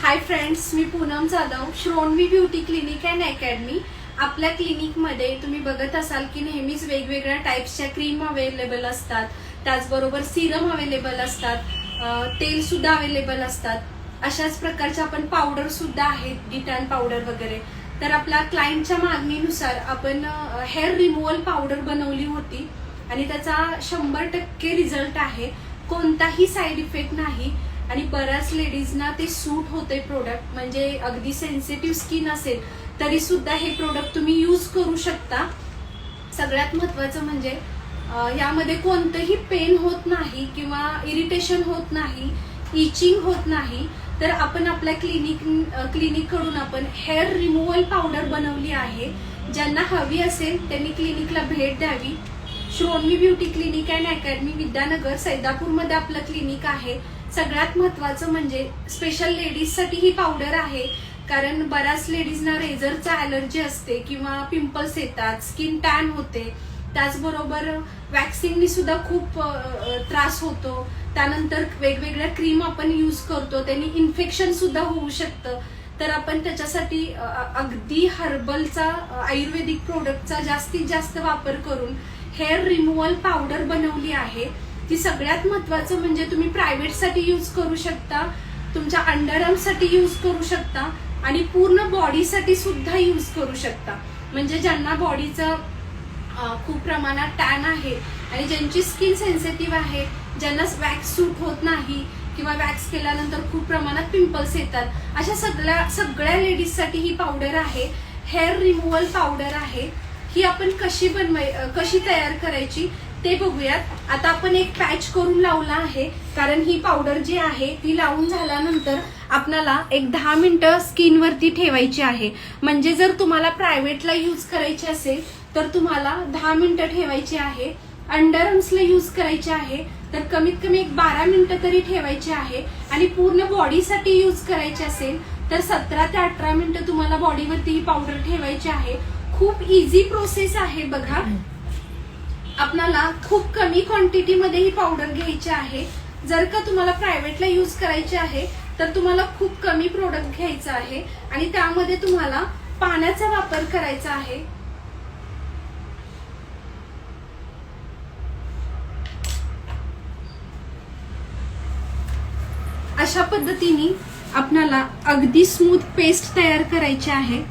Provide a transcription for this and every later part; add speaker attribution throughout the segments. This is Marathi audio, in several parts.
Speaker 1: हाय फ्रेंड्स, मी Poonam Jadhav, Shronavi beauty clinic and academy. आपल्या क्लिनिकमध्ये तुम्ही बघत असाल की नेहमीच वेगवेगळ्या टाईप्सच्या क्रीम अवेलेबल असतात, त्याचबरोबर सिरम अवेलेबल असतात, तेल सुद्धा अवेलेबल असतात. अशाच प्रकारच्या आपण पावडर सुद्धा आहेत, डिटॅन पावडर वगैरे. तर आपल्या क्लायंटच्या मागणीनुसार आपण हेअर रिमूव्हल पावडर बनवली होती आणि त्याचा 100% रिझल्ट आहे. कोणताही साईड इफेक्ट नाही आणि बऱ्याच लेडीजना ते सूट होते प्रोडक्ट. म्हणजे अगदी सेन्सिटिव्ह स्किन असेल तरी सुद्धा हे प्रोडक्ट तुम्ही यूज करू शकता. सगळ्यात महत्वाचं म्हणजे यामध्ये कोणतंही पेन होत नाही किंवा इरिटेशन होत नाही, इचिंग होत नाही. तर आपण आपल्या क्लिनिककडून आपण हेअर रिमूव्हल पावडर बनवली आहे. ज्यांना हवी असेल त्यांनी क्लिनिकला भेट द्यावी. Shronavi beauty clinic and academy, Vidyanagar, सैदापूरमध्ये आपलं क्लिनिक आहे. सगळ्यात महत्वाचं म्हणजे स्पेशल लेडीजसाठी ही पावडर आहे, कारण बऱ्याच लेडीजना रेझरचा ॲलर्जी असते किंवा पिंपल्स येतात, स्किन टॅन होते. त्याचबरोबर वॅक्सिंगनी सुद्धा खूप त्रास होतो. त्यानंतर वेगवेगळ्या क्रीम आपण यूज करतो, त्यांनी इन्फेक्शन सुद्धा होऊ शकतं. तर आपण त्याच्यासाठी अगदी हर्बलचा, आयुर्वेदिक प्रोडक्टचा जास्तीत जास्त वापर करून हेअर रिमूव्हल पावडर बनवली आहे. ती सगळ्यात महत्वाचं म्हणजे तुम्ही प्रायव्हेटसाठी यूज करू शकता, तुमच्या अंडरआर्मसाठी यूज करू शकता आणि पूर्ण बॉडीसाठी सुद्धा यूज करू शकता. म्हणजे ज्यांना बॉडीचं खूप प्रमाणात टॅन आहे आणि ज्यांची स्किन सेन्सिटिव्ह आहे, ज्यांना वॅक्स सूट होत नाही किंवा वॅक्स केल्यानंतर खूप प्रमाणात पिंपल्स येतात, अशा सगळ्या लेडीजसाठी ही पावडर आहे. हेअर रिमूव्हल पावडर आहे. ही आपण कशी तयार करायची ते बघूयात. आता आपण एक पॅच करून लावला आहे, कारण ही पावडर जी आहे ती लावून झाल्यानंतर आपल्याला एक 10 मिनिटं स्किनवरती ठेवायची आहे. म्हणजे जर तुम्हाला प्रायव्हेटला यूज करायची असेल तर तुम्हाला 10 मिनिटं ठेवायची आहे. अंडरआर्म्सला यूज करायची आहे तर कमीत कमी एक 12 मिनिटं तरी ठेवायची आहे. आणि पूर्ण बॉडीसाठी यूज करायची असेल तर 17 ते 18 मिनिटं तुम्हाला बॉडीवरती ही पावडर ठेवायची आहे. खूप इझी प्रोसेस आहे बघा. आपल्याला खूप कमी क्वांटिटीमध्ये ही पावडर घ्यायची आहे. जर का तुम्हाला प्रायव्हेटला यूज करायची आहे तर तुम्हाला खूप कमी प्रोडक्ट घ्यायचं आहे आणि त्यामध्ये तुम्हाला पाण्याचा वापर करायचा आहे. अशा पद्धतीने आपल्याला अगदी स्मूथ पेस्ट तयार करायची आहे.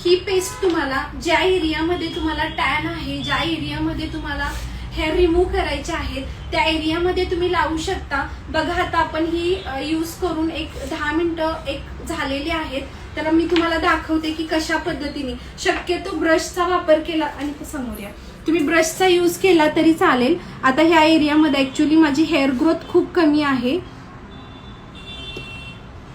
Speaker 1: ही पेस्ट तुम्हाला ज्या एरियामध्ये तुम्हाला टॅन आहे, ज्या एरियामध्ये तुम्हाला हेअर रिमूव्ह करायचे आहेत त्या एरियामध्ये तुम्ही लावू शकता. बघा, आता आपण ही यूज करून एक 10 मिनिटं झालेली आहेत. तर मी तुम्हाला दाखवते की कशा पद्धतीने. शक्यतो ब्रशचा वापर केला आणि समोर या, तुम्ही ब्रशचा यूज केला तरी चालेल. आता ह्या एरियामध्ये ऍक्च्युली माझी हेअर ग्रोथ खूप कमी आहे.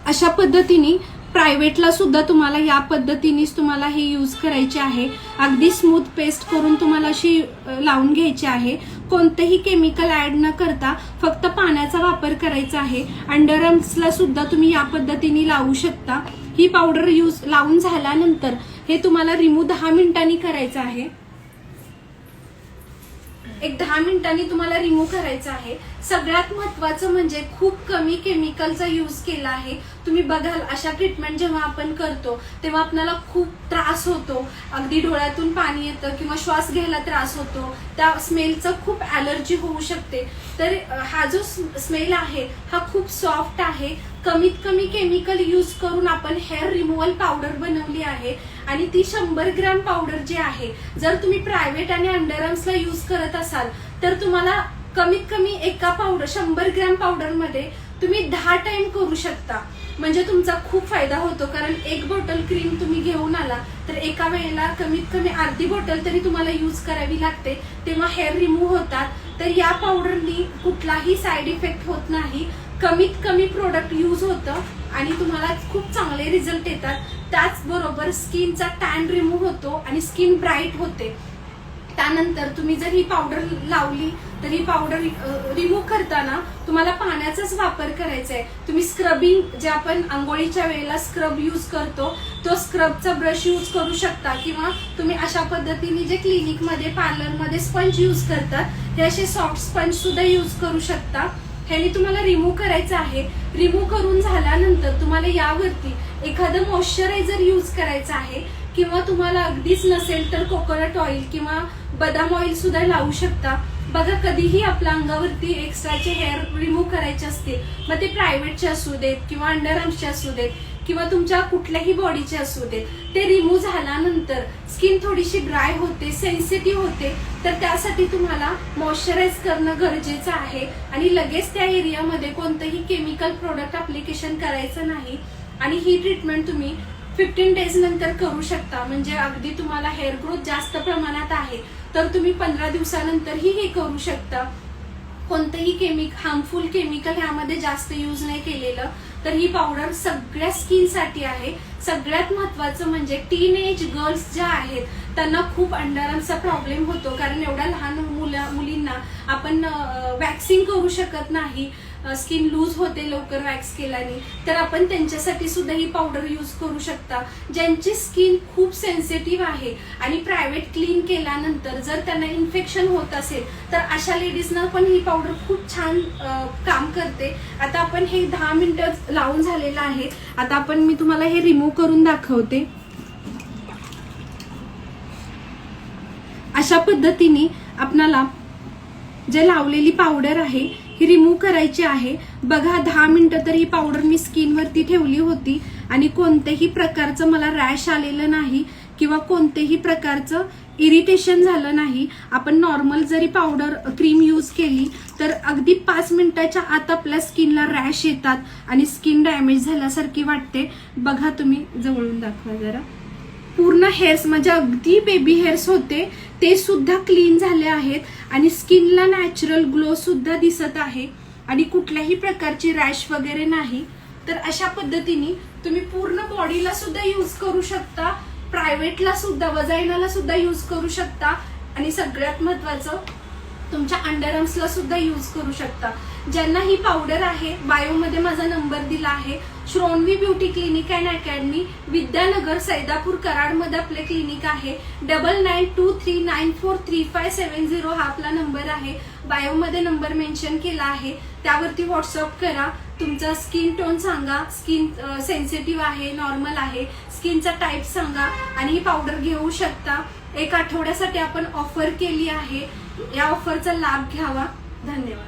Speaker 1: अशा पद्धतीने प्रायव्हेटला सुद्धा तुम्हाला या पद्धतीनेच तुम्हाला हे यूज करायचे आहे. अगदी स्मूथ पेस्ट करून तुम्हाला अशी लावून घ्यायची आहे. कोणतेही केमिकल ऍड न करता फक्त पाण्याचा वापर करायचा आहे. अंडरआर्म्सला सुद्धा तुम्ही या पद्धतीने लावू शकता. ही पावडर लावून झाल्यानंतर हे तुम्हाला रिमूव्ह 10 मिनिटांनी करायचं आहे. एक 10 मिनिटांनी तुम्हाला रिमूव्ह करायचं आहे. सगळ्यात महत्वाचं म्हणजे खूप कमी केमिकलचा यूज केला आहे. तुम्ही बघाल, अशा ट्रीटमेंट जेव्हा आपण करतो तेव्हा आपल्याला खूप त्रास होतो. अगदी डोळ्यातून पाणी येतं किंवा श्वास घ्यायला त्रास होतो. त्या स्मेलचं खूप ॲलर्जी होऊ शकते. तर हा जो स्मेल आहे हा खूप सॉफ्ट आहे. कमीत कमी केमिकल यूज करून आपण हेअर रिमूव्हल पावडर बनवली आहे आणि ती 100 ग्रॅम पावडर जी आहे, जर तुम्ही प्रायव्हेट आणि अंडरआर्म्सला यूज करत असाल तर तुम्हाला कमीत कमी एका 100 ग्रॅम पावडर मध्ये तुम्ही 10 टाइम करू शकता. म्हणजे तुमचा खूप फायदा होतो, कारण एक बॉटल क्रीम तुम्ही घेऊन आला तर एका वेळेला कमीत कमी अर्धी बॉटल तरी तुम्हाला यूज करावी लागते, तेव्हा हेअर रिमूव्ह होतात. तर या पावडरनी कुठलाही साईड इफेक्ट होत नाही. कमीत कमी प्रोडक्ट यूज होतं आणि तुम्हाला खूप चांगले रिझल्ट येतात. त्याचबरोबर स्किनचा टॅन रिमूव्ह होतो आणि स्किन ब्राईट होते. त्यानंतर तुम्ही जर ही पावडर लावली तर ही पावडर रिमूव्ह करताना तुम्हाला पाण्याचाच वापर करायचा आहे. तुम्ही स्क्रबिंग, जे आपण आंघोळीच्या वेळेला स्क्रब यूज करतो तो स्क्रबचा ब्रश यूज करू शकता किंवा तुम्ही अशा पद्धतीने जे क्लिनिकमध्ये पार्लरमध्ये स्पंज यूज करतात ते असे सॉफ्ट स्पंज सुद्धा यूज करू शकता. ह्याने तुम्हाला रिमूव्ह करायचं आहे. रिमूव्ह करून झाल्यानंतर तुम्हाला यावरती एखादं मॉइश्चरायझर यूज करायचं आहे किंवा तुम्हाला अगदीच नसेल तर कोकोनट ऑइल किंवा बदाम ऑइल सुद्धा लावू शकता. बघा कधीही आपल्या अंगावरती एक्स्ट्राचे हेअर रिमूव्ह करायचे असतील, मग ते प्रायव्हेटचे असू देत किंवा अंडरआर्म्सचे असू देत किंवा तुमच्या कुठल्याही बॉडीचे असू देत, ते रिमूव्ह झाल्यानंतर स्किन थोडीशी ड्राय होते, सेन्सिटिव्ह होते. तर त्यासाठी तुम्हाला मॉइश्चराइज करणं गरजेचं आहे आणि लगेच त्या एरियामध्ये कोणतंही केमिकल प्रोडक्ट ऍप्लिकेशन करायचं नाही. आणि ही ट्रीटमेंट तुम्ही 15 डेज नंतर करू शकता. म्हणजे अगदी तुम्हाला हेअर ग्रोथ जास्त प्रमाणात आहे तर तुम्ही 15 दिवसानंतरही हे करू शकता. कोणतंही हार्मफुल केमिकल ह्यामध्ये जास्त यूज नाही केलेलं. तर ही पावडर सगळ्या स्किनसाठी आहे. सगळ्यात महत्वाचं म्हणजे टीनएज गर्ल्स ज्या आहेत त्यांना खूप अंडरआर्मचा प्रॉब्लेम होतो, कारण एवढ्या लहान मुलींना आपण वॅक्सिंग करू शकत नाही, स्किन लूज होते लवकर वॅक्स केल्याने. तर आपण त्यांच्यासाठी सुद्धा ही पावडर यूज करू शकता. ज्यांची स्किन खूप सेन्सिटिव्ह आहे आणि प्रायव्हेट क्लीन केल्यानंतर जर त्यांना इन्फेक्शन होत असेल तर अशा लेडीजना पण ही पावडर खूप छान काम करते. आता आपण हे 10 मिनिटं लावून झालेलं आहे. आता मी तुम्हाला हे रिमूव्ह करून दाखवते. अशा पद्धतीने आपल्याला जे लावलेली पावडर आहे ही रिमूव्ह करायची आहे. बघा 10 मिनिटं तर ही पावडर मी स्किनवरती ठेवली होती आणि कोणत्याही प्रकारचं मला रॅश आलेलं नाही किंवा कोणत्याही प्रकारचं इरिटेशन झालं नाही. आपण नॉर्मल जरी पावडर क्रीम यूज केली तर अगदी 5 मिनिटाच्या आत आपल्या स्किनला रॅश येतात आणि स्किन डॅमेज झाल्यासारखी वाटते. बघा तुम्ही जवळून दाखवा जरा. पूर्ण हेअर्स म्हणजे अगदी बेबी हेअर्स होते ते सुद्धा क्लीन झाले आहेत आणि स्किनला नॅचरल ग्लो सुद्धा दिसत आहे आणि कुठल्याही प्रकारची रॅश वगैरे नाही. तर अशा पद्धतीने तुम्ही पूर्ण बॉडीला सुद्धा यूज करू शकता, प्रायव्हेटला सुद्धा, वजायनाला सुद्धा यूज करू शकता आणि सगळ्यात महत्वाचं तुमच्या अंडरआर्म्सला सुद्धा यूज करू शकता. ज्यांना ही पावडर आहे बायोमध्ये माझा नंबर दिला आहे. Shronavi beauty clinic and academy, Vidyanagar, Saidapur, कराडमध्ये आपले क्लिनिक आहे. 9923943570 हा आपला नंबर आहे. बायोमध्ये नंबर मेन्शन केला आहे, त्यावरती व्हॉट्सअप करा. तुमचा स्किन टोन सांगा, स्किन सेन्सिटिव्ह आहे, नॉर्मल आहे, स्किनचा टाईप सांगा आणि ही पावडर घेऊ शकता. 1 आठवड्यासाठी आपण ऑफर केली आहे. या ऑफरचा लाभ घ्यावा. धन्यवाद.